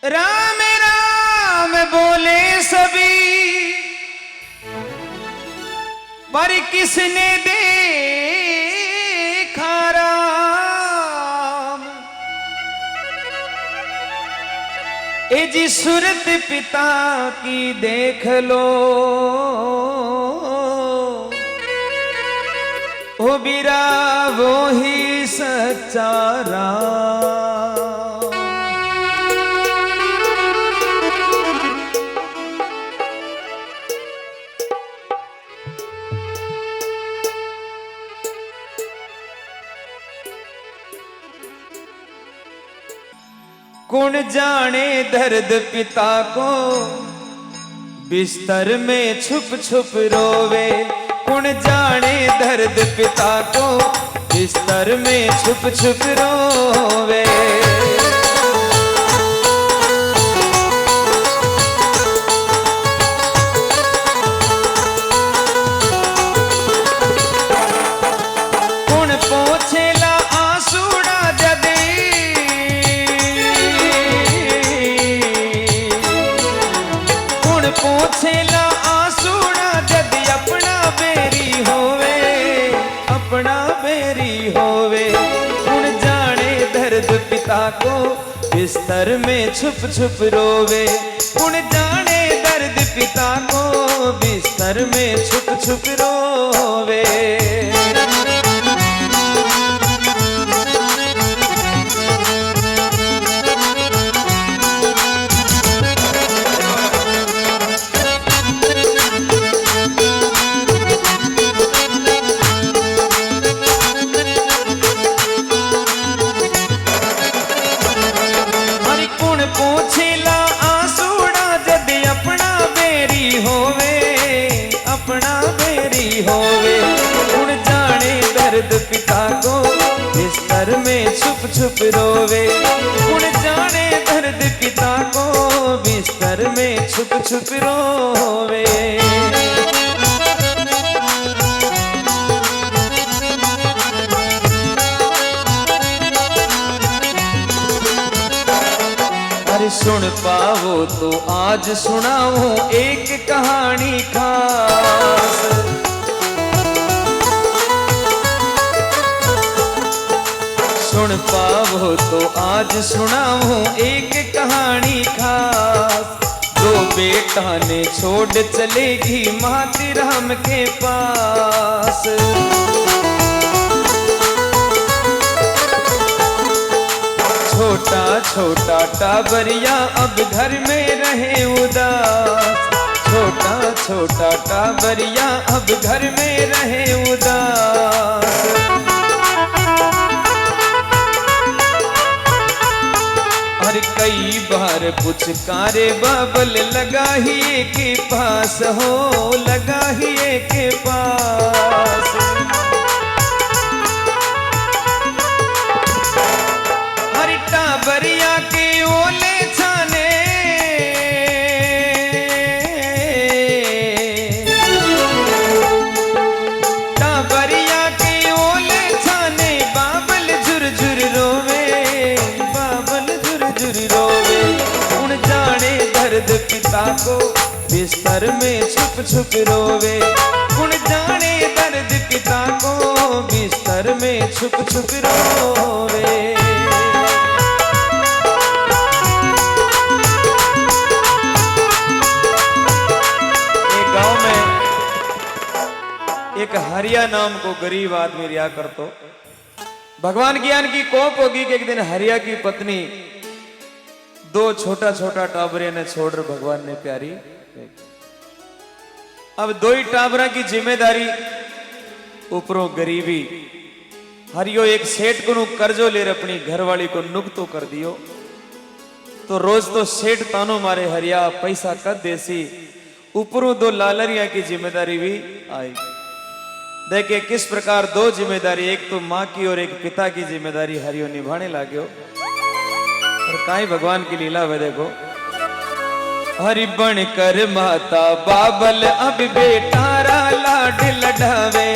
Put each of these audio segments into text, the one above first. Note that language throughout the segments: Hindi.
राम राम बोले सभी, पर किसने देखा राम। ए जी सूरत पिता की देख लो, ओ बीरा वो ही सच्चा राम। कौन जाने दर्द पिता को बिस्तर में छुप छुप रोवे। कौन जाने दर्द पिता को बिस्तर में छुप छुप रोवे। कौन पोछेला आंसूड़ा जदे, कौन पोछेला आंसूड़ा जदे अपना बेरी होवे, अपना बेरी होवे। कौन जाने दर्द पिता को बिस्तर में छुप छुप रोवे। कौन जाने दर्द पिता को बिस्तर में छुप छुप रोवे। पिता को बिस्तर में छुप छुप रोवे। कौन जाने दर्द पिता को बिस्तर में छुप छुप रोवे। अरे सुन पाओ तो आज सुनाओ एक कहानी खास। सुन पाओ तो आज सुनाऊं एक कहानी खास। दो बेटा ने छोड़ चलेगी माती राम के पास। छोटा छोटा टाबरिया अब घर में रहे उदास। छोटा छोटा टाबरिया अब घर में रहे उदास। कई बार पुचकारे बाबल लगा ही के पास हो, लगा ही के पास। हर टाबरिया के ओले छाने, टाबरिया के ओले छाने बाबल झुरझुर रोवे, बाबल रोवे। कौन जाने दर्द पिता को बिस्तर में छुप छुप रोवे। कौन जाने दर्द पिता को बिस्तर में छुप छुप रोवे। एक गांव में एक हरिया नाम को गरीब आदमी रिया करतो। भगवान ज्ञान की कोप होगी कि एक दिन हरिया की पत्नी दो छोटा छोटा टाबरे ने छोड़ भगवान ने प्यारी। अब दो ही टाबरा की जिम्मेदारी ऊपरों गरीबी। हरियो एक सेठ को कर्जो ले अपनी घरवाली को नुकतो कर दियो। तो रोज तो सेठ तानो मारे हरिया पैसा कद देसी। ऊपरों दो लालरिया की जिम्मेदारी भी आई। देखे किस प्रकार दो जिम्मेदारी, एक तो माँ की और एक पिता की जिम्मेदारी हरियो निभाने लाग्यो। और काई भगवान की लीला है देखो। हरि बन कर माता बाबल अब बेटारा लाड लढ़ावे।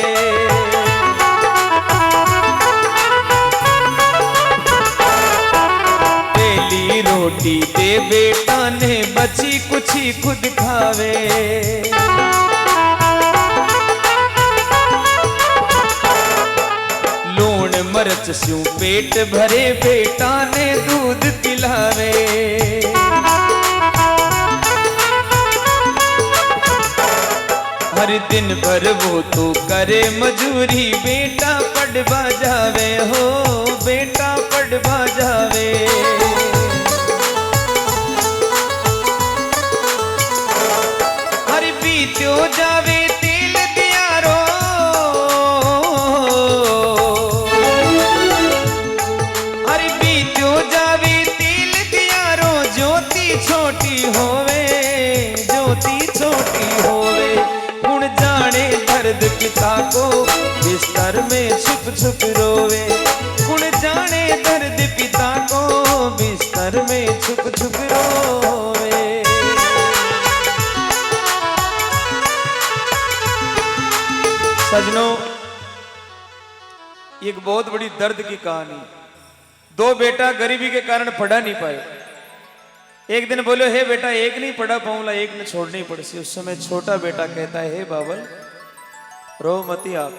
पेली रो रोटी दे बेटा ने, बची कुछ ही खुद खावे। लूण मरच स्यू पेट भरे, बेटा ने दूध पिलावे। हर दिन भर वो तो करे मजूरी, बेटा पढ़वा जावे हो, बेटा पढ़वा जावे। हर बीत्यो जावे तेल दियारो, हर बीत्यो जावे तेल दियारो, ज्योति छोटी होवे, ज्योति छोटी होवे। दर्द पिता को बिस्तर में छुप छुप रोवे, गुण जाने दर्द पिता को बिस्तर में छुप छुप रोवे। सजनों, एक बहुत बड़ी दर्द की कहानी। दो बेटा गरीबी के कारण पढ़ा नहीं पाए। एक दिन बोलो, हे बेटा एक नहीं पढ़ा पाऊंगा, एक ने छोड़नी पड़सी। उस समय छोटा बेटा कहता है, हे बाबल रो मती आप,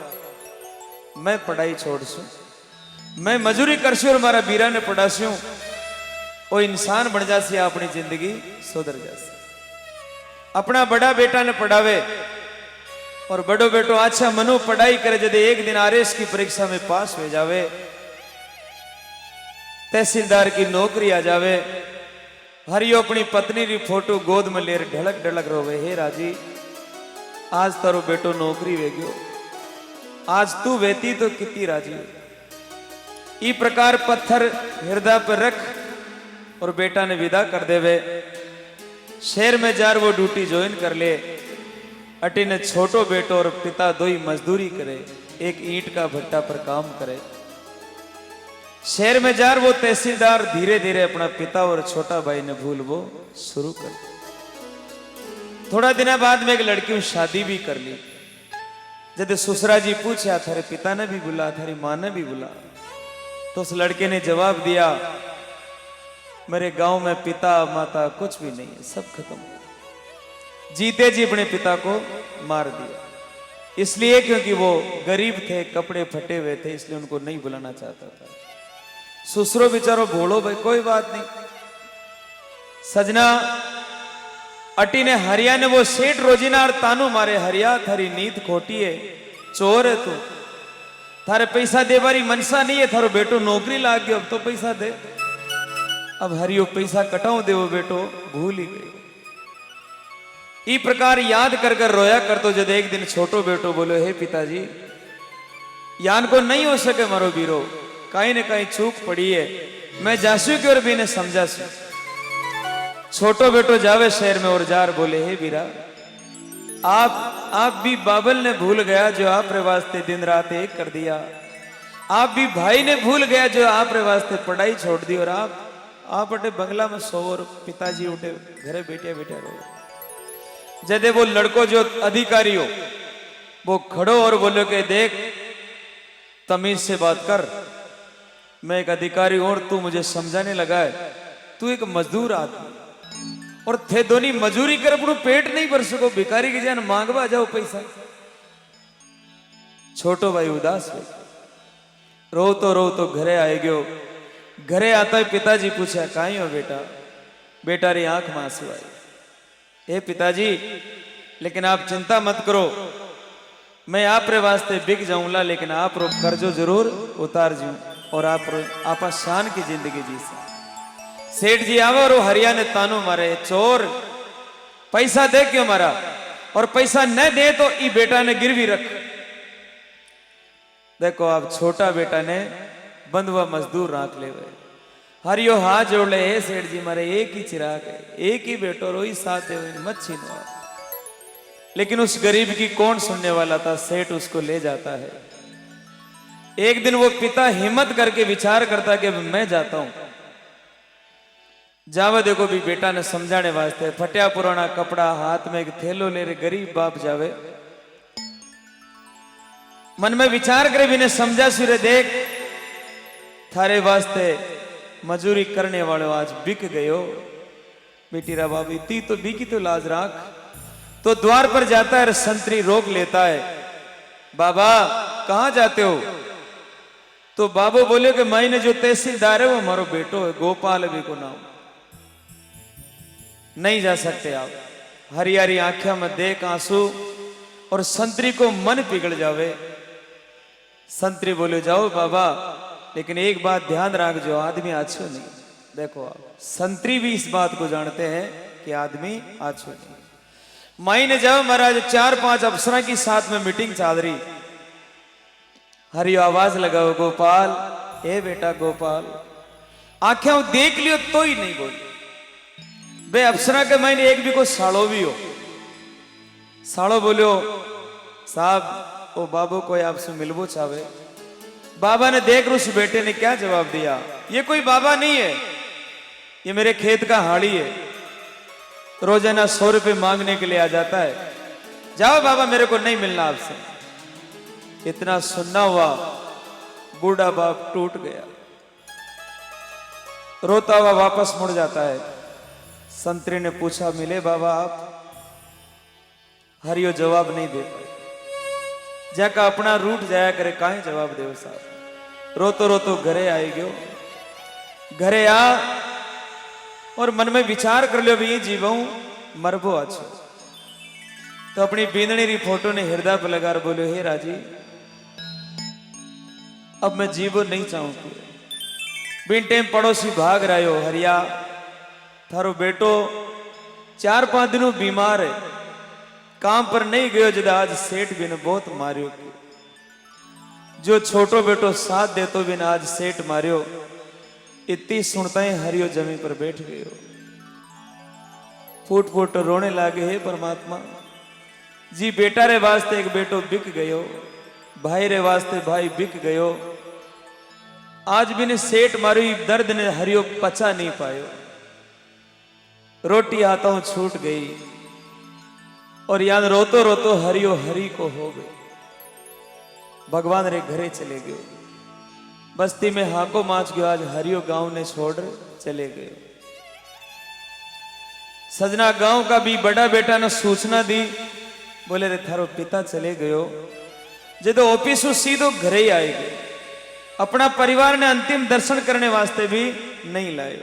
मैं पढ़ाई छोड़ सू, मैं मजूरी करसू और मारा बीरा ने पढ़ास्यू, वो इंसान बन जासी, अपनी जिंदगी सुधर जासी। अपना बड़ा बेटा ने पढ़ावे और बड़ो बेटो अच्छा मनु पढ़ाई करे, जब एक दिन आरएस की परीक्षा में पास हो जावे, तहसीलदार की नौकरी आ जावे, हरियो अपनी पत्नी की फोटो गोद में ले ढलक ढलक रोवे, हे राजी आज तारो बेटो नौकरी वे गयो, आज तू वेती तो कितनी राजी। ई प्रकार पत्थर हृदय पर रख और बेटा ने विदा कर देवे। शहर में जार वो ड्यूटी ज्वाइन कर ले। अटी ने छोटो बेटो और पिता दो ही मजदूरी करे, एक ईंट का भट्टा पर काम करे। शहर में जार वो तहसीलदार धीरे धीरे अपना पिता और छोटा भाई ने भूल वो शुरू कर। थोड़ा दिन बाद में एक लड़की में शादी भी कर ली। जब ससुरा जी पूछा, थारे पिता ने भी बुला, थारी मां ने भी बुला, तो उस लड़के ने जवाब दिया, मेरे गांव में पिता माता कुछ भी नहीं है, सब खत्म हो। जीते जी अपने पिता को मार दिया, इसलिए क्योंकि वो गरीब थे, कपड़े फटे हुए थे, इसलिए उनको नहीं बुलाना चाहता था। ससुरो बेचारो भोलो भाई, कोई बात नहीं। सजना अटी ने हरिया ने वो सेठ रोजीना और तानू मारे, हरिया थारी नीत खोटी है, चोर है तू, थारे पैसा दे बारी मनसा नहीं है, थारो बेटो नौकरी लाग गयो, अब तो पैसा दे। अब हरियो पैसा कटाऊ दे, वो बेटो भूल ही गई। ई प्रकार याद कर कर रोया कर, तो जब एक दिन छोटो बेटो बोलो, हे पिताजी यान को नहीं हो सके मारो बीरो, कहीं न कहीं चूक पड़ी है, मैं जासू की और भी ने समझा सू। छोटो बेटो जावे शहर में और जार बोले, हे बीरा आप भी बाबल ने भूल गया जो आप रे वास्ते दिन रात एक कर दिया, आप भी भाई ने भूल गया जो आप रे वास्ते पढ़ाई छोड़ दी, और आप अटे बंगला में सो और पिताजी उठे घरे बैठे बैठे रो। जदे वो लड़को जो अधिकारी हो वो खड़ो और बोलो के देख तमीज से बात कर, मैं एक अधिकारी हूं और तू मुझे समझाने लगा है, तू एक मजदूर आदमी और थे दोनों मजूरी कर अपनों पेट नहीं भर सको, भिखारी की जान मांगवा जाओ पैसा। छोटो भाई उदास हो, रो तो घरे आए गयो। घरे आता है पिताजी पूछा, कहीं हो बेटा? बेटा री आंख में आंसू आई, हे पिताजी लेकिन आप चिंता मत करो, मैं आप रे वास्ते बिक जाऊंगा, लेकिन आप रो कर्जो जरूर उतार जाऊं और आप शान की जिंदगी जी से। सेठ जी आवे और हरिया ने तानू मारे, चोर पैसा दे क्यों मारा, और पैसा न दे तो ई बेटा ने गिरवी रख। देखो आप छोटा बेटा ने बंधुआ मजदूर राख ले गए। हरियो हाथ जोड़ ले, हे सेठ जी मारे एक ही चिराग है, एक ही बेटो, रोई साथ है, मत छीनो। लेकिन उस गरीब की कौन सुनने वाला था, सेठ उसको ले जाता है। एक दिन वो पिता हिम्मत करके विचार करता कि मैं जाता हूं। जावे देखो भी बेटा ने समझाने वास्ते, फटिया पुराना कपड़ा हाथ में एक थैलो ले रे गरीब बाप जावे, मन में विचार करे भी ने समझा सिरे, देख थारे वास्ते मजूरी करने वालों आज बिक गयो। बेटी रा बाबी ती तो बिकी तो लाज राख। तो द्वार पर जाता है, संतरी रोक लेता है, बाबा कहां जाते हो? तो बाबू बोले कि मैंने जो तहसीलदार है वो हमारो बेटो है, गोपाल अभी को नाम, नहीं जा सकते आप। हरियारी आंखें में देख आंसू और संतरी को मन पिघल जावे। संतरी बोले जाओ बाबा, लेकिन एक बात ध्यान रख, जो आदमी आछो नहीं। देखो आप, संतरी भी इस बात को जानते हैं कि आदमी आछो नहीं। मायने जाओ महाराज, 4-5 अफसरों की साथ में मीटिंग चल रही। हरियो आवाज लगाओ, गोपाल, ए बेटा गोपाल। आंखें देख लियो तो ही नहीं बोली। बे अफसरा के मैंने एक भी को साड़ो भी हो। साड़ो बोलो, साहब ओ बाबू कोई आपसे मिलबो चाहे। बाबा ने देख उस बेटे ने क्या जवाब दिया, ये कोई बाबा नहीं है, ये मेरे खेत का हाड़ी है, रोजाना 100 रुपये मांगने के लिए आ जाता है। जाओ बाबा, मेरे को नहीं मिलना आपसे। इतना सुनना हुआ, बूढ़ा बाप टूट गया, रोता हुआ वापस मुड़ जाता है। संतरी ने पूछा, मिले बाबा आप? हरियो जवाब नहीं दे पाए। जाका अपना रूट जाया करे, काहे जवाब दे साहब। रोतो रोतो घरे आई गयो। घरे आ और मन में विचार कर लियो, भी जीवू मरबो अच्छो। तो अपनी बींदनी री फोटो ने हृदय पर लगा बोलो, हे राजी अब मैं जीवो नहीं चाहूं। बिन टेम पड़ोसी भाग रहे हो, हरिया थारो बेटो 4-5 दिनों बीमार है, काम पर नहीं गयो, जब आज सेठ भी ने बहुत मारियो। जो छोटो बेटो साथ दे तो भी ने आज सेठ मारियो। इतनी सुनता ही हरियो जमीन पर बैठ गयो, फूट फूट रोने लागे, हे परमात्मा जी, बेटा रे वास्ते एक बेटो बिक गयो, भाई रे वास्ते भाई बिक गयो, आज भी ने सेठ मारी। दर्द ने हरियो पचा नहीं पायो। रोटी हाथों छूट गई और याद रोतो रोतो हरियो हरि को हो गए। भगवान रे घरे चले गए, बस्ती में हाको माच गयो। आज हरियो गांव ने छोड़ चले गए। सजना गांव का भी बड़ा बेटा ने सूचना दी, बोले रे थारो पिता चले गयो। जो ऑफिस सीधो घरे ही आए गए। अपना परिवार ने अंतिम दर्शन करने वास्ते भी नहीं लाए।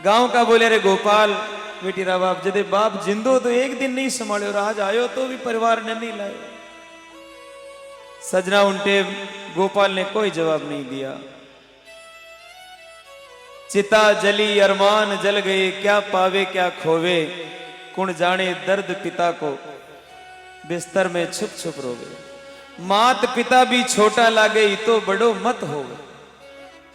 गांव का बोले रे गोपाल, बेटी रा बाप जदे बाप जिंदो तो एक दिन नहीं संभाले, और आज आयो तो भी परिवार ने नहीं लाए। सजना उनटे गोपाल ने कोई जवाब नहीं दिया। चिता जली अरमान जल गए, क्या पावे क्या खोवे, कुण जाने दर्द पिता को, बिस्तर में छुप छुप रोवे। मात पिता भी छोटा लागे, तो बड़ो मत होवे।